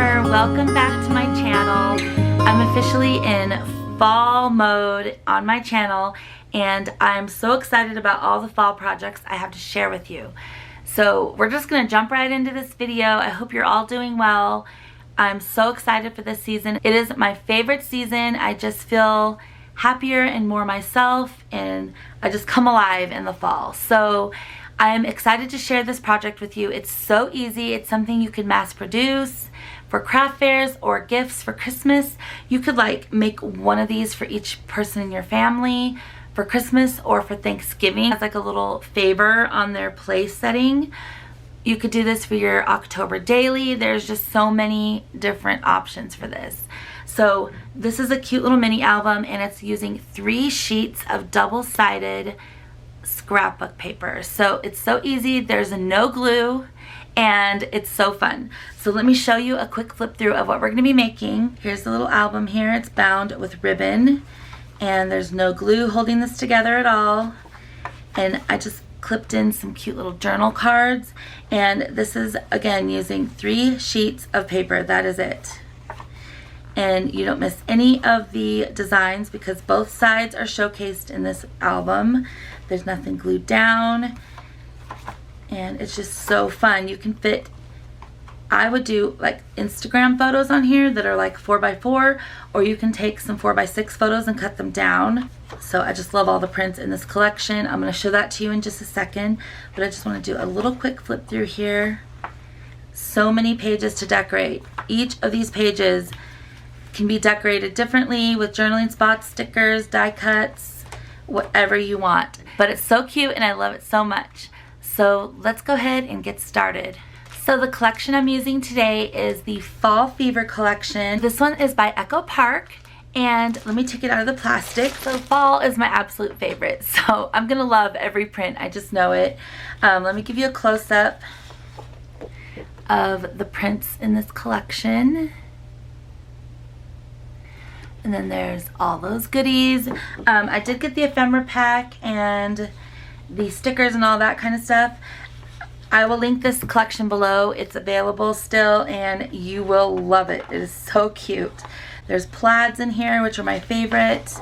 Scrapper, welcome back to my channel. I'm officially in fall mode on my channel and I'm so excited about all the fall projects I have to share with you. So we're just gonna jump right into this video. I hope you're all doing well. I'm so excited for this season. It is my favorite season. I just feel happier and more myself and I just come alive in the fall. So I'm excited to share this project with you. It's so easy. It's something you can mass produce for craft fairs or gifts for Christmas. You could like make one of these for each person in your family for Christmas or for Thanksgiving as like a little favor on their place setting. You could do this for your October daily. There's just so many different options for this. So this is a cute little mini album and it's using 3 sheets of double-sided scrapbook paper. So it's so easy, there's no glue, and it's so fun. So let me show you a quick flip through of what we're going to be making. Here's the little album here. It's bound with ribbon and there's no glue holding this together at all. And I just clipped in some cute little journal cards, and this is again using 3 sheets of paper. That is it. And you don't miss any of the designs because both sides are showcased in this album. There's nothing glued down and it's just so fun. You can fit, I would do like Instagram photos on here that are like 4x4, or you can take some 4x6 photos and cut them down. So I just love all the prints in this collection. I'm going to show that to you in just a second, but I just want to do a little quick flip through here. So many pages to decorate. Each of these pages can be decorated differently with journaling spots, stickers, die cuts, whatever you want. But it's so cute and I love it so much. So let's go ahead and get started. So the collection I'm using today is the Fall Fever collection. This one is by Echo Park, and let me take it out of the plastic. So fall is my absolute favorite, so I'm gonna love every print, I just know it. Let me give you a close-up of the prints in this collection. And then there's all those goodies. I did get the ephemera pack and the stickers and all that kind of stuff. I will link this collection below. It's available still and you will love it. It is so cute. There's plaids in here, which are my favorite.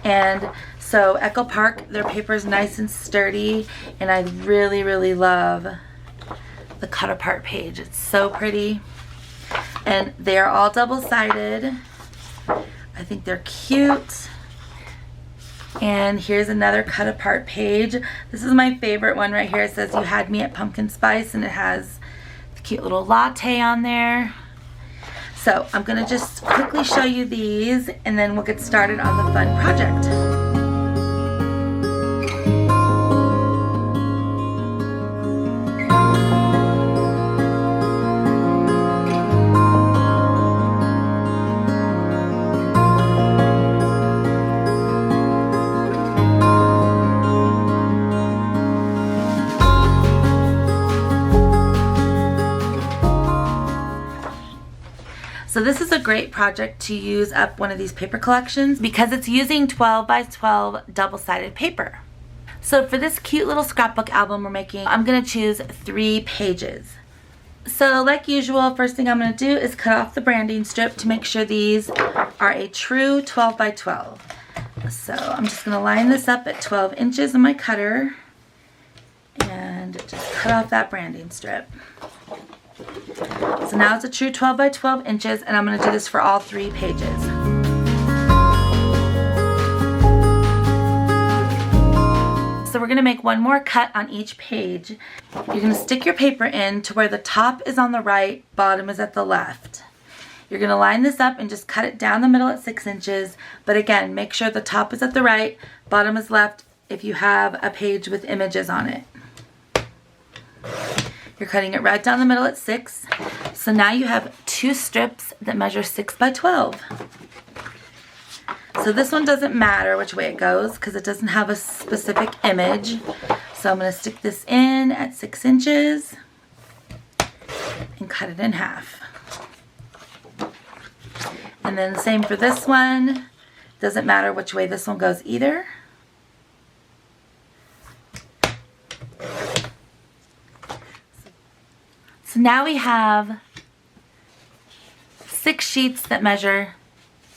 And so Echo Park, their paper is nice and sturdy, and I really, really love the cut apart page. It's so pretty. And they are all double-sided. I think they're cute. And here's another cut apart page. This is my favorite one right here. It says, "You had me at pumpkin spice," and it has the cute little latte on there. So I'm gonna just quickly show you these and then we'll get started on the fun project. So this is a great project to use up one of these paper collections because it's using 12x12 double-sided paper. So for this cute little scrapbook album we're making, I'm going to choose 3 pages. So like usual, first thing I'm going to do is cut off the branding strip to make sure these are a true 12x12. So I'm just going to line this up at 12 inches in my cutter and just cut off that branding strip. So now it's a true 12x12 inches and I'm going to do this for all 3 pages. So we're going to make one more cut on each page. You're going to stick your paper in to where the top is on the right, bottom is at the left. You're going to line this up and just cut it down the middle at 6 inches. But again, make sure the top is at the right, bottom is left if you have a page with images on it. You're cutting it right down the middle at 6. So now you have 2 strips that measure 6x12. So this one doesn't matter which way it goes because it doesn't have a specific image. So I'm going to stick this in at 6 inches and cut it in half. And then the same for this one. Doesn't matter which way this one goes either. So now we have 6 sheets that measure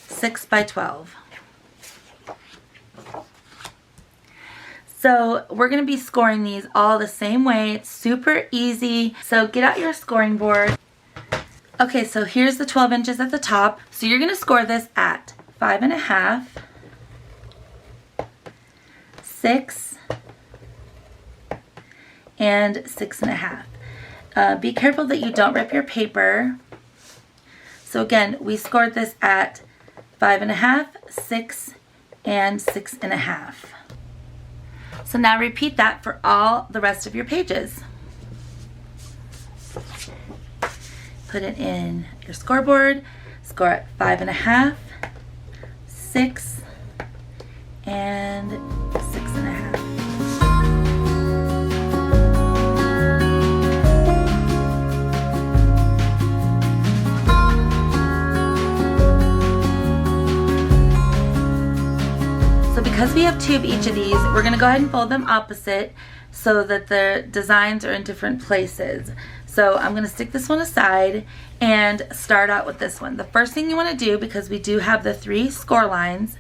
6 by 12. So we're going to be scoring these all the same way. It's super easy. So get out your scoring board. Okay, so here's the 12 inches at the top. So you're going to score this at 5.5, 6, and 6.5. Be careful that you don't rip your paper. So again, we scored this at 5.5, 6, and 6.5. So now repeat that for all the rest of your pages. Put it in your scoreboard, score at 5.5, 6, and 6.5. So because we have 2 of each of these, we're going to go ahead and fold them opposite so that the designs are in different places. So I'm going to stick this one aside and start out with this one. The first thing you want to do, because we do have the 3 score lines,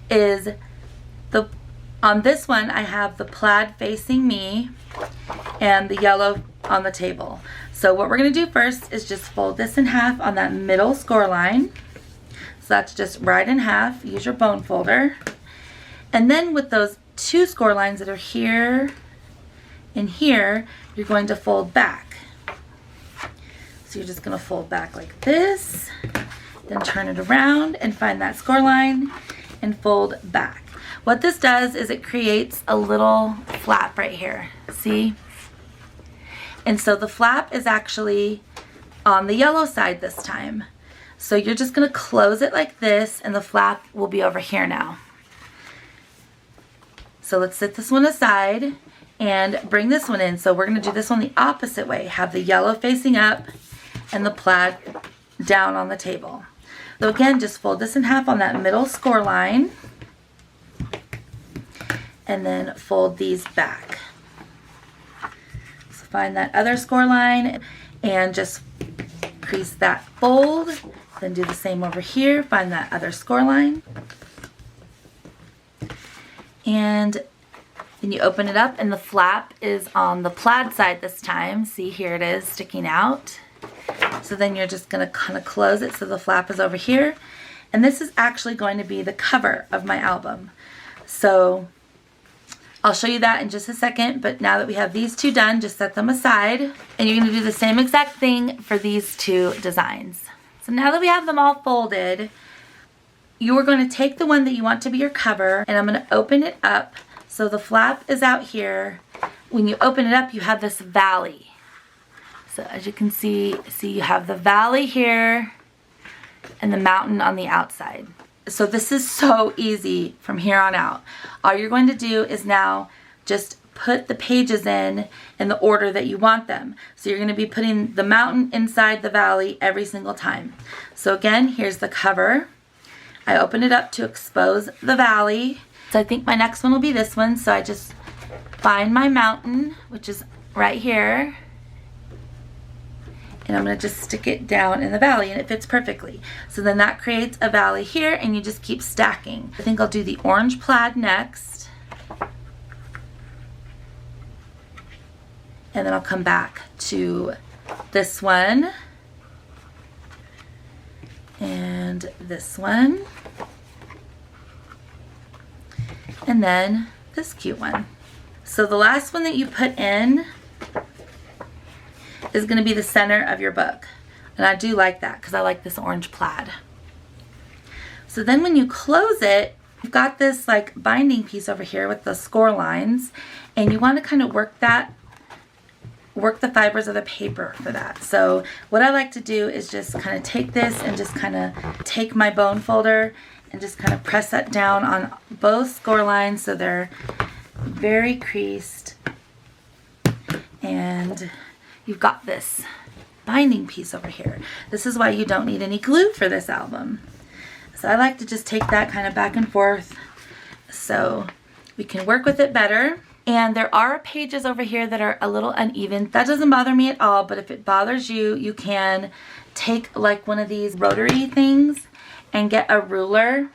is on this one I have the plaid facing me and the yellow on the table. So what we're going to do first is just fold this in half on that middle score line. So that's just right in half. Use your bone folder. And then with those 2 score lines that are here and here, you're going to fold back. So you're just going to fold back like this, then turn it around and find that score line and fold back. What this does is it creates a little flap right here, see? And so the flap is actually on the yellow side this time. So you're just going to close it like this and the flap will be over here now. So let's set this one aside and bring this one in. So we're going to do this one the opposite way. Have the yellow facing up and the plaid down on the table. So again, just fold this in half on that middle score line and then fold these back. So find that other score line and just crease that fold. Then do the same over here. Find that other score line. And then you open it up and the flap is on the plaid side this time. See, here it is sticking out. So then you're just going to kind of close it so the flap is over here. And this is actually going to be the cover of my album. So I'll show you that in just a second, but now that we have these 2 done, just set them aside. And you're going to do the same exact thing for these 2 designs. So now that we have them all folded, you are going to take the one that you want to be your cover, and I'm going to open it up so the flap is out here. When you open it up, you have this valley. So as you can see you have the valley here and the mountain on the outside. So this is so easy from here on out. All you're going to do is now just put the pages in the order that you want them. So you're going to be putting the mountain inside the valley every single time. So again, here's the cover. I open it up to expose the valley. So I think my next one will be this one. So I just find my mountain, which is right here. And I'm going to just stick it down in the valley and it fits perfectly. So then that creates a valley here and you just keep stacking. I think I'll do the orange plaid next. And then I'll come back to this one. And this one. And then this cute one. So the last one that you put in is going to be the center of your book. And I do like that because I like this orange plaid. So then when you close it, you've got this like binding piece over here with the score lines. And you want to kind of work the fibers of the paper for that. So what I like to do is just kind of take this and just kind of take my bone folder and just kind of press that down on both score lines so they're very creased. And you've got this binding piece over here. This is why you don't need any glue for this album. So I like to just take that kind of back and forth so we can work with it better. And there are pages over here that are a little uneven. That doesn't bother me at all, but if it bothers you, you can take like one of these rotary things and get a ruler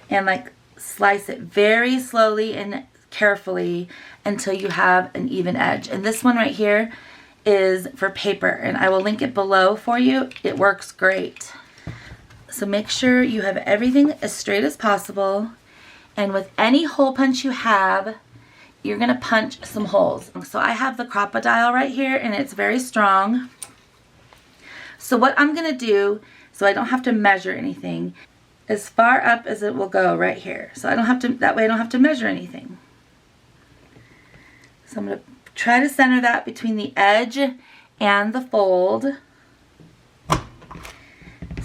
and like slice it very slowly and carefully until you have an even edge. And this one right here is for paper, and I will link it below for you. It works great. So make sure you have everything as straight as possible, and with any hole punch you have, you're gonna punch some holes. So I have the Cropodile right here, and it's very strong. So what I'm gonna do, so I don't have to measure anything, as far up as it will go right here. So I don't have to, that way I don't have to measure anything. So I'm gonna try to center that between the edge and the fold.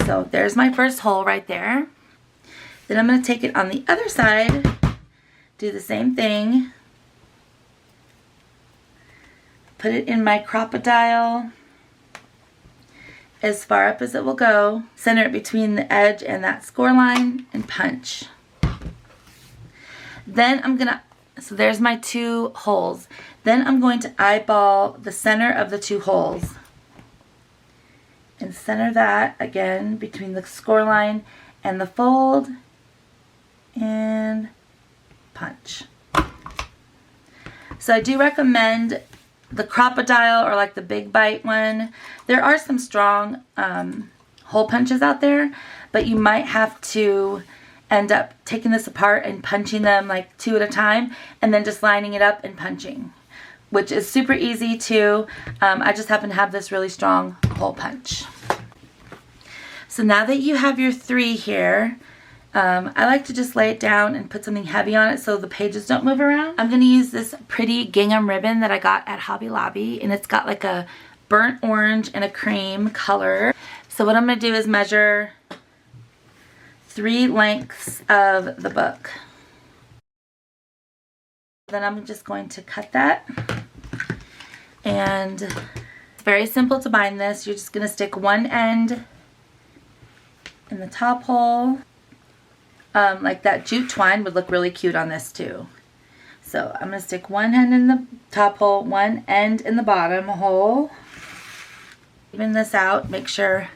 So there's my first hole right there. Then I'm gonna take it on the other side, do the same thing. Put it in my Cropodile as far up as it will go. Center it between the edge and that score line and punch. Then I'm gonna, so there's my 2 holes. Then I'm going to eyeball the center of the 2 holes. And center that again between the score line and the fold. And punch. So I do recommend the Cropodile or like the big bite one. There are some strong hole punches out there, but you might have to end up taking this apart and punching them like 2 at a time and then just lining it up and punching, which is super easy too. I just happen to have this really strong hole punch. So now that you have your 3 here, I like to just lay it down and put something heavy on it so the pages don't move around. I'm going to use this pretty gingham ribbon that I got at Hobby Lobby, and it's got like a burnt orange and a cream color. So what I'm going to do is measure 3 lengths of the book. Then I'm just going to cut that, and it's very simple to bind this. You're just going to stick one end in the top hole. Like that jute twine would look really cute on this too. So I'm going to stick one end in the top hole, one end in the bottom hole. Even this out, make sure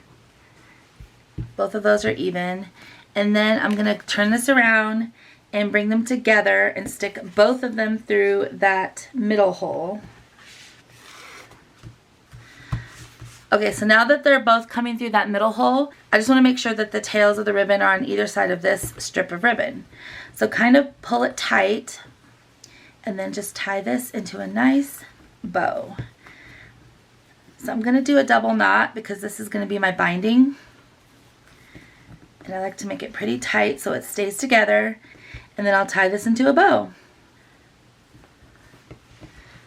both of those are even. And then I'm going to turn this around and bring them together and stick both of them through that middle hole. Okay, so now that they're both coming through that middle hole, I just want to make sure that the tails of the ribbon are on either side of this strip of ribbon. So kind of pull it tight and then just tie this into a nice bow. So I'm going to do a double knot because this is going to be my binding. And I like to make it pretty tight so it stays together. And then I'll tie this into a bow.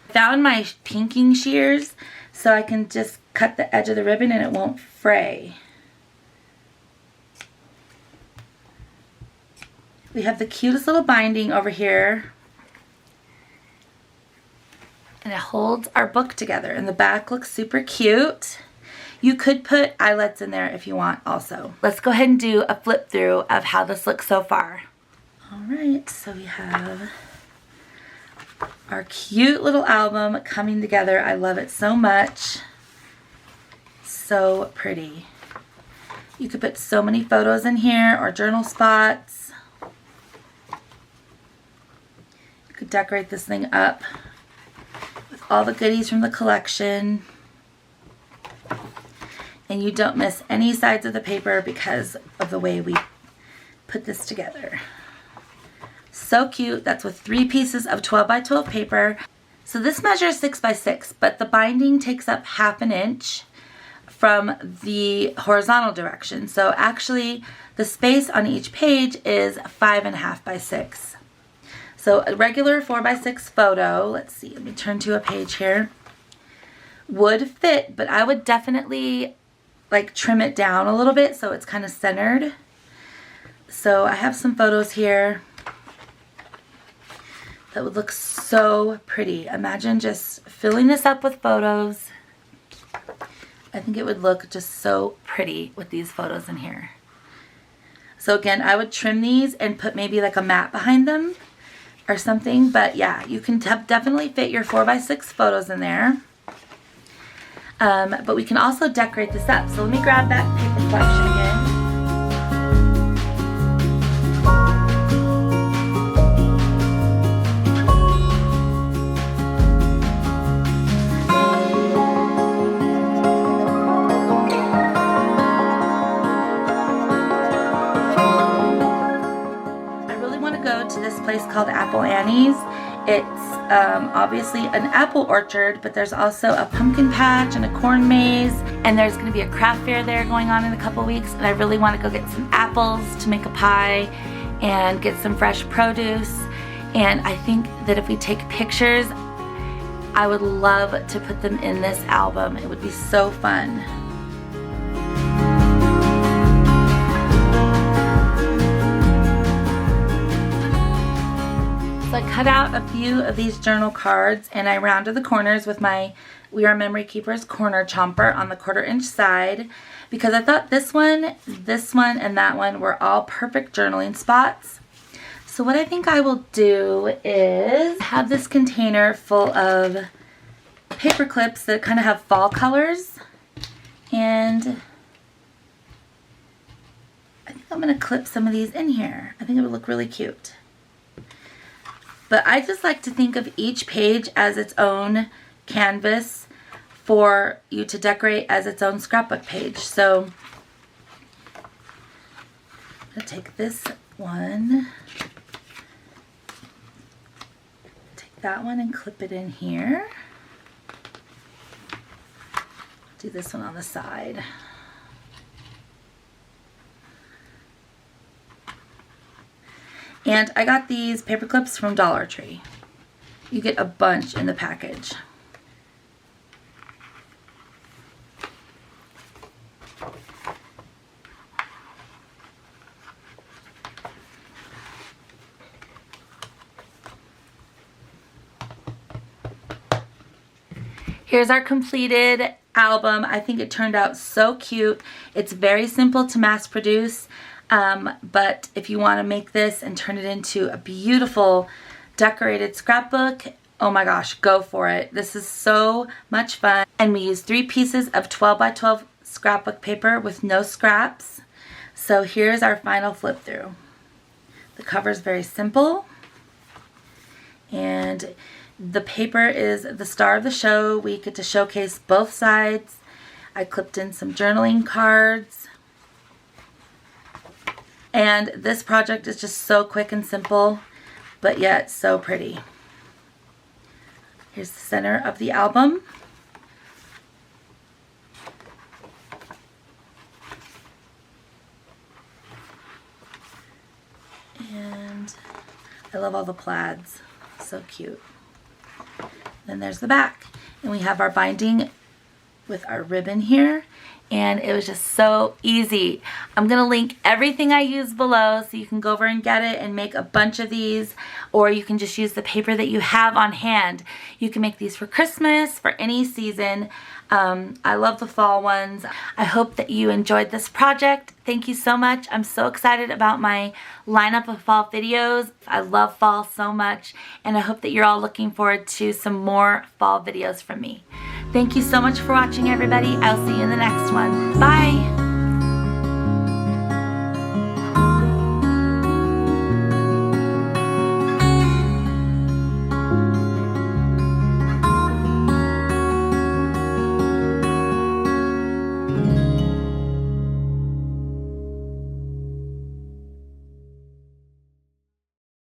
I found my pinking shears so I can just cut the edge of the ribbon and it won't fray. We have the cutest little binding over here, and it holds our book together, and the back looks super cute. You could put eyelets in there if you want also. Let's go ahead and do a flip through of how this looks so far. Alright, so we have our cute little album coming together. I love it so much. So pretty. You could put so many photos in here or journal spots. You could decorate this thing up with all the goodies from the collection. And you don't miss any sides of the paper because of the way we put this together. So cute. That's with 3 pieces of 12 by 12 paper. So this measures 6 by 6, but the binding takes up 1/2 inch from the horizontal direction. So actually the space on each page is 5.5 by 6. So a regular 4 by 6 photo, let's see, let me turn to a page here, would fit, but I would definitely like trim it down a little bit so it's kind of centered. So I have some photos here that would look so pretty. Imagine just filling this up with photos. I think it would look just so pretty with these photos in here. So again, I would trim these and put maybe like a mat behind them or something. But yeah, you can definitely fit your 4 by 6 photos in there. But we can also decorate this up. So let me grab that paper collection again. To this place called Apple Annie's. It's obviously an apple orchard, but there's also a pumpkin patch and a corn maze, and there's going to be a craft fair there going on in a couple weeks, and I really want to go get some apples to make a pie and get some fresh produce. And I think that if we take pictures, I would love to put them in this album. It would be so fun. I cut out a few of these journal cards and I rounded the corners with my We Are Memory Keepers corner chomper on the 1/4-inch side, because I thought this one, and that one were all perfect journaling spots. So what I think I will do is have this container full of paper clips that kind of have fall colors, and I think I'm going to clip some of these in here. I think it would look really cute. But I just like to think of each page as its own canvas for you to decorate as its own scrapbook page. So I'm going to take this one, take that one and clip it in here. Do this one on the side. And I got these paper clips from Dollar Tree. You get a bunch in the package. Here's our completed album. I think it turned out so cute. It's very simple to mass produce. But if you want to make this and turn it into a beautiful decorated scrapbook, oh my gosh, go for it. This is so much fun. And we use 3 pieces of 12 by 12 scrapbook paper with no scraps. So here's our final flip through. The cover is very simple, and the paper is the star of the show. We get to showcase both sides. I clipped in some journaling cards. And this project is just so quick and simple, but yet so pretty. Here's the center of the album. And I love all the plaids. So cute. Then there's the back. And we have our binding with our ribbon here. And it was just so easy. I'm going to link everything I use below so you can go over and get it and make a bunch of these, or you can just use the paper that you have on hand. You can make these for Christmas, for any season. I love the fall ones. I hope that you enjoyed this project. Thank you so much. I'm so excited about my lineup of fall videos. I love fall so much, and I hope that you're all looking forward to some more fall videos from me. Thank you so much for watching, everybody. I'll see you in the next one. Bye.